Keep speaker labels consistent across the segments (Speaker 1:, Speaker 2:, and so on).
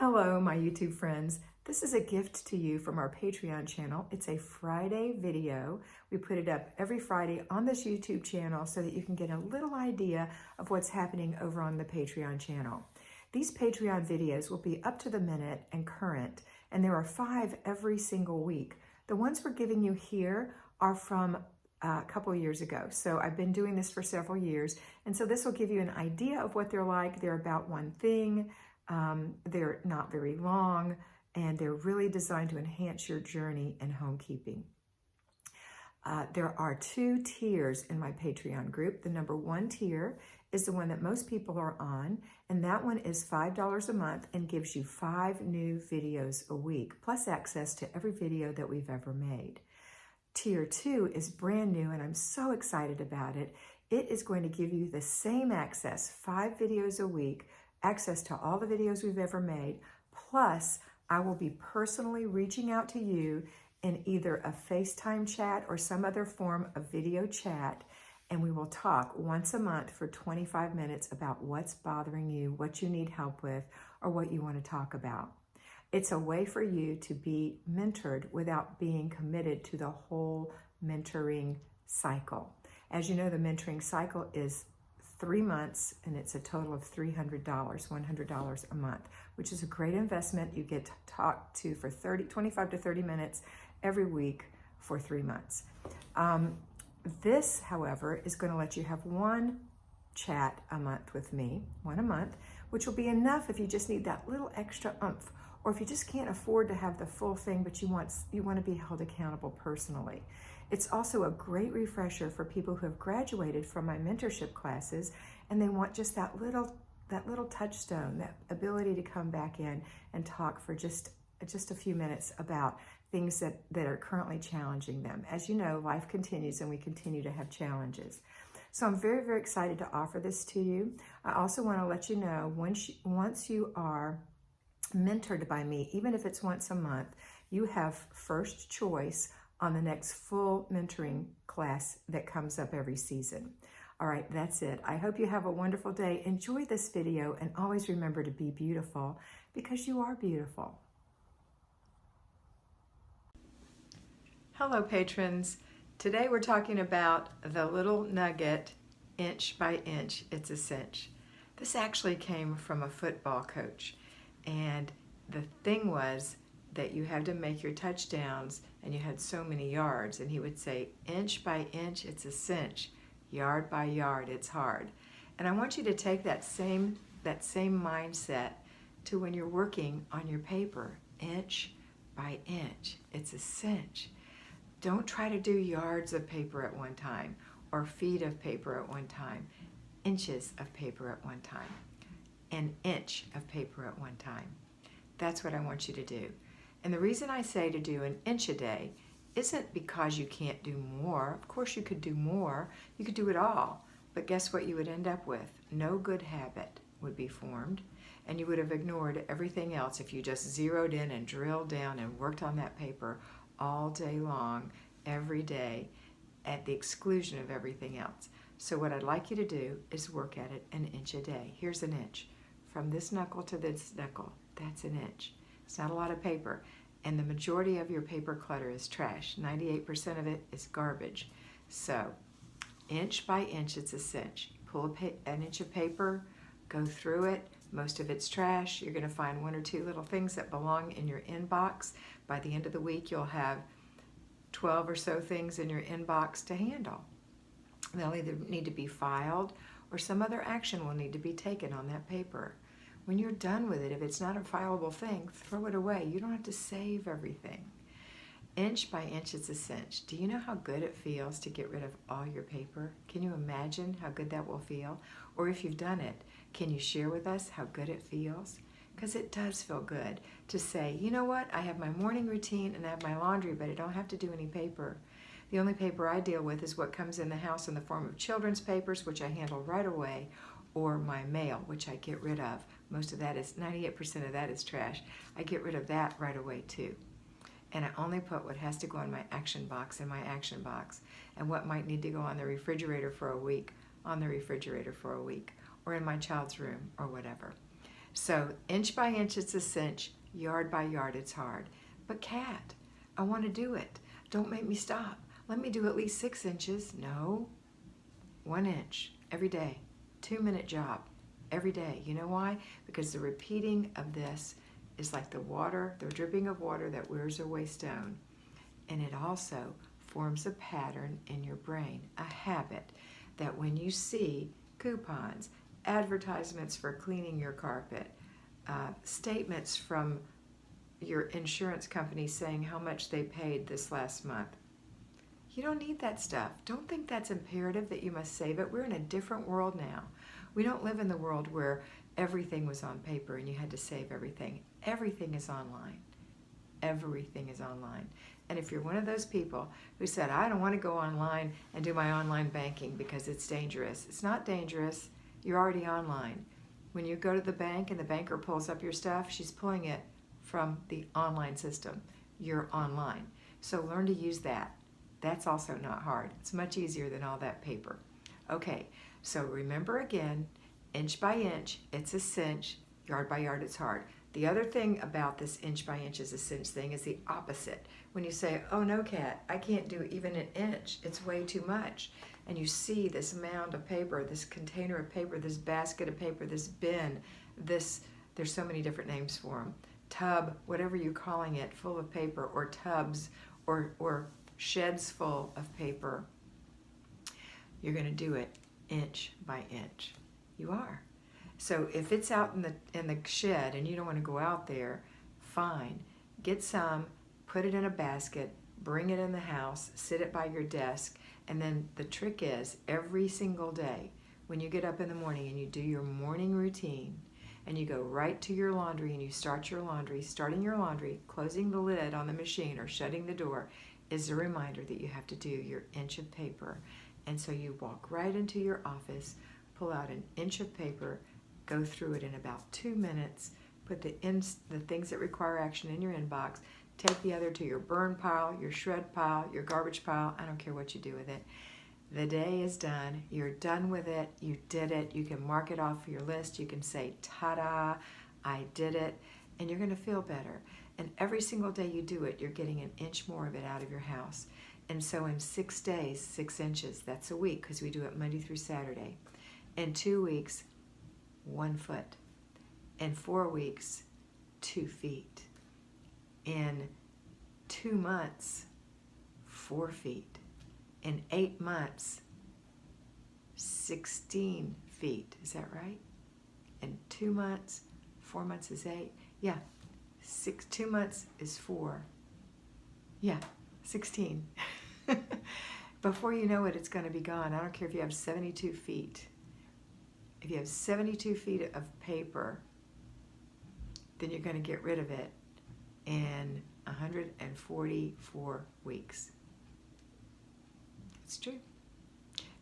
Speaker 1: Hello, my YouTube friends. This is a gift to you from our Patreon channel. It's a Friday video. We put it up every Friday on this YouTube channel so that you can get a little idea of what's happening over on the Patreon channel. These Patreon videos will be up to the minute and current, and there are 5 every single week. The ones we're giving you here are from a couple years ago. So I've been doing this for several years, and so this will give you an idea of what they're like. They're about one thing. They're not very long, and they're really designed to enhance your journey in homekeeping. There are 2 tiers in my Patreon group. The number 1 tier is the one that most people are on, and that one is $5 a month and gives you 5 new videos a week, plus access to every video that we've ever made. Tier 2 is brand new, and I'm so excited about it. It is going to give you the same access, 5 videos a week, access to all the videos we've ever made, plus I will be personally reaching out to you in either a FaceTime chat or some other form of video chat, and we will talk once a month for 25 minutes about what's bothering you, what you need help with, or what you want to talk about. It's a way for you to be mentored without being committed to the whole mentoring cycle. As you know, the mentoring cycle is 3 months, and it's a total of $300, $100 a month, which is a great investment. You get talked to for 25 to 30 minutes every week for 3 months. This, however, is going to let you have 1 chat a month with me, 1 a month, which will be enough if you just need that little extra oomph, or if you just can't afford to have the full thing, but you want to be held accountable personally. It's also a great refresher for people who have graduated from my mentorship classes, and they want just that little touchstone, that ability to come back in and talk for just a few minutes about things that are currently challenging them. As you know, life continues and we continue to have challenges. So I'm very, very excited to offer this to you. I also want to let you know, once you are mentored by me, even if it's once a month, you have first choice on the next full mentoring class that comes up every season. All right, that's it. I hope you have a wonderful day. Enjoy this video, and always remember to be beautiful, because you are beautiful. Hello, patrons. Today we're talking about the little nugget, inch by inch, it's a cinch. This actually came from a football coach, and the thing was that you had to make your touchdowns and you had so many yards, and he would say, inch by inch, it's a cinch. Yard by yard, it's hard. And I want you to take that same mindset to when you're working on your paper. Inch by inch, it's a cinch. Don't try to do yards of paper at one time or feet of paper at one time. Inches of paper at one time. An inch of paper at one time. That's what I want you to do. And the reason I say to do an inch a day isn't because you can't do more. Of course you could do more. You could do it all. But guess what you would end up with? No good habit would be formed, and you would have ignored everything else if you just zeroed in and drilled down and worked on that paper all day long, every day, at the exclusion of everything else. So what I'd like you to do is work at it an inch a day. Here's an inch. From this knuckle to this knuckle, that's an inch. It's not a lot of paper. And the majority of your paper clutter is trash. 98% of it is garbage. So, inch by inch, it's a cinch. Pull an inch of paper, go through it. Most of it's trash. You're going to find 1 or 2 little things that belong in your inbox. By the end of the week, you'll have 12 or so things in your inbox to handle. They'll either need to be filed or some other action will need to be taken on that paper. When you're done with it, if it's not a fileable thing, throw it away. You don't have to save everything. Inch by inch, it's a cinch. Do you know how good it feels to get rid of all your paper? Can you imagine how good that will feel? Or if you've done it, can you share with us how good it feels? Because it does feel good to say, you know what, I have my morning routine and I have my laundry, but I don't have to do any paper. The only paper I deal with is what comes in the house in the form of children's papers, which I handle right away, or my mail, which I get rid of. Most of that is, 98% of that is trash. I get rid of that right away too. And I only put what has to go in my action box in my action box, and what might need to go on the refrigerator for a week, on the refrigerator for a week, or in my child's room, or whatever. So inch by inch, it's a cinch. Yard by yard, it's hard. But Kat, I want to do it. Don't make me stop. Let me do at least 6 inches. No, 1 inch every day. 2-minute job every day. You know why? Because the repeating of this is like the water, the dripping of water that wears away stone. And it also forms a pattern in your brain, a habit that when you see coupons, advertisements for cleaning your carpet, statements from your insurance company saying how much they paid this last month, you don't need that stuff. Don't think that's imperative that you must save it. We're in a different world now. We don't live in the world where everything was on paper and you had to save everything. Everything is online. Everything is online. And if you're one of those people who said, I don't want to go online and do my online banking because it's dangerous. It's not dangerous. You're already online. When you go to the bank and the banker pulls up your stuff, she's pulling it from the online system. You're online. So learn to use that. That's also not hard. It's much easier than all that paper. Okay, so remember again, inch by inch, it's a cinch. Yard by yard, it's hard. The other thing about this inch by inch is a cinch thing is the opposite. When you say, oh no, Kat, I can't do even an inch. It's way too much. And you see this mound of paper, this container of paper, this basket of paper, this bin, there's so many different names for them. Tub, whatever you're calling it, full of paper, or tubs, or sheds full of paper. You're going to do it inch by inch. You are. So if it's out in the shed and you don't want to go out there, fine. Get some, put it in a basket, bring it in the house, sit it by your desk, and then the trick is every single day when you get up in the morning and you do your morning routine and you go right to your laundry and you start your laundry, starting your laundry, closing the lid on the machine or shutting the door is a reminder that you have to do your inch of paper. And so you walk right into your office, pull out an inch of paper, go through it in about 2 minutes, put the things that require action in your inbox, take the other to your burn pile, your shred pile, your garbage pile. I don't care what you do with it. The day is done. You're done with it. You did it. You can mark it off your list. You can say, ta-da, I did it. And you're going to feel better. And every single day you do it, you're getting an inch more of it out of your house. And so in 6 days, 6 inches, that's a week because we do it Monday through Saturday. In 2 weeks, 1 foot. In 4 weeks, 2 feet. In 2 months, 4 feet. In 8 months, 16 feet. Is that right? In 2 months, 4 months is 8. Yeah, 2 months is 4. Yeah, 16. Before you know it, it's going to be gone. I don't care if you have 72 feet. If you have 72 feet of paper, then you're going to get rid of it in 144 weeks. It's true.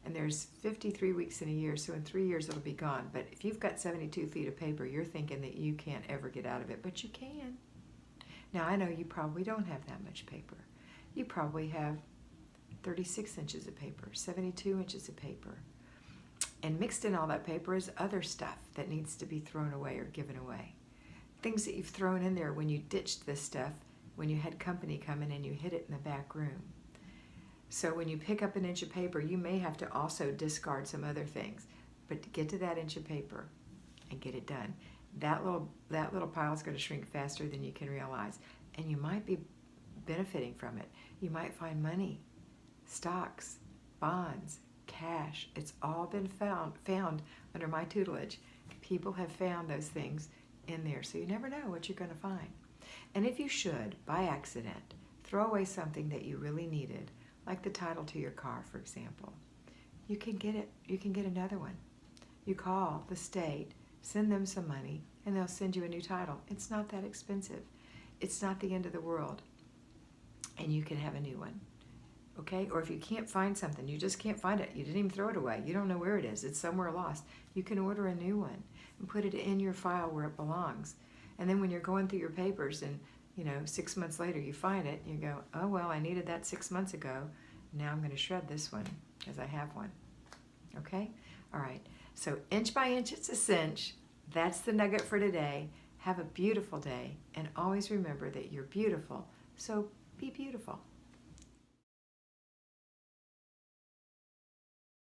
Speaker 1: And there's 53 weeks in a year, so in 3 years it'll be gone. But if you've got 72 feet of paper, you're thinking that you can't ever get out of it, but you can. Now, I know you probably don't have that much paper. You probably have 36 inches of paper, 72 inches of paper. And mixed in all that paper is other stuff that needs to be thrown away or given away. Things that you've thrown in there when you ditched this stuff, when you had company come in and you hid it in the back room. So when you pick up an inch of paper, you may have to also discard some other things. But to get to that inch of paper and get it done, that little pile is going to shrink faster than you can realize. And you might be benefiting from it. You might find money, stocks, bonds, cash. It's all been found under my tutelage. People have found those things in there. So you never know what you're going to find. And if you should, by accident, throw away something that you really needed, like the title to your car, for example, you can get it. You can get another one. You call the state, send them some money, and they'll send you a new title. It's not that expensive. It's not the end of the world. And you can have a new one. Okay? Or if you can't find something, you just can't find it. You didn't even throw it away. You don't know where it is. It's somewhere lost. You can order a new one and put it in your file where it belongs. And then when you're going through your papers and 6 months later you find it, you go, oh, well, I needed that 6 months ago. Now I'm going to shred this one because I have one. Okay? All right. So inch by inch, it's a cinch. That's the nugget for today. Have a beautiful day, and always remember that you're beautiful, so be beautiful.